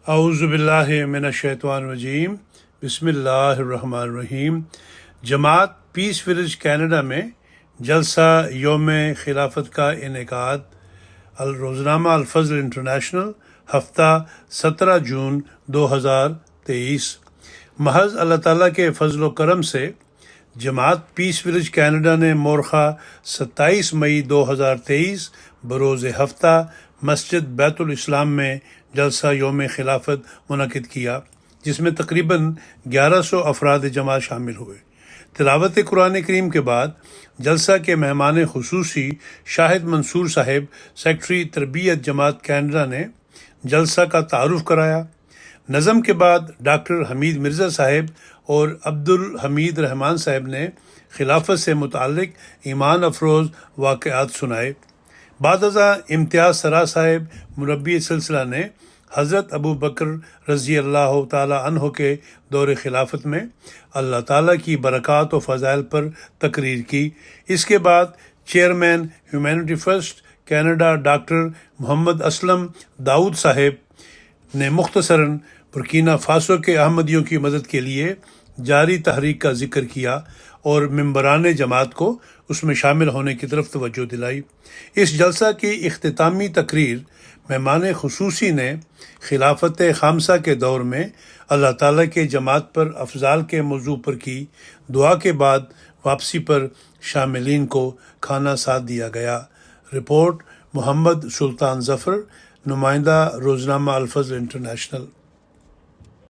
اعوذ باللہ من الشیطان الرجیم، بسم اللہ الرحمن الرحیم۔ جماعت پیس ولیج کینیڈا میں جلسہ یوم خلافت کا انعقاد۔ روزنامہ الفضل انٹرنیشنل، ہفتہ 17 جون 2023۔ محض اللہ تعالیٰ کے فضل و کرم سے جماعت پیس ولیج کینیڈا نے مورخہ 27 مئی 2023 بروز ہفتہ مسجد بیت الاسلام میں جلسہ یوم خلافت منعقد کیا، جس میں تقریباً 1100 افراد جماعت شامل ہوئے۔ تلاوت قرآن کریم کے بعد جلسہ کے مہمان خصوصی شاہد منصور صاحب، سیکرٹری تربیت جماعت کینیڈا نے جلسہ کا تعارف کرایا۔ نظم کے بعد ڈاکٹر حمید مرزا صاحب اور عبدالحمید رحمان صاحب نے خلافت سے متعلق ایمان افروز واقعات سنائے۔ بعد ازاں امتیاز سرا صاحب، مربی سلسلہ نے حضرت ابو بکر رضی اللہ تعالی عنہ کے دور خلافت میں اللہ تعالیٰ کی برکات و فضائل پر تقریر کی۔ اس کے بعد chairman humanity first Canada doctor Muhammad Aslam Daud صاحب نے مختصراً برکینا فاسو کے احمدیوں کی مدد کے لیے جاری تحریک کا ذکر کیا اور ممبران جماعت کو اس میں شامل ہونے کی طرف توجہ دلائی۔ اس جلسہ کی اختتامی تقریر مہمان خصوصی نے خلافت خامسہ کے دور میں اللہ تعالیٰ کے جماعت پر افضال کے موضوع پر کی۔ دعا کے بعد واپسی پر شاملین کو کھانا ساتھ دیا گیا۔ رپورٹ محمد سلطان ظفر، نمائندہ روزنامہ الفضل انٹرنیشنل۔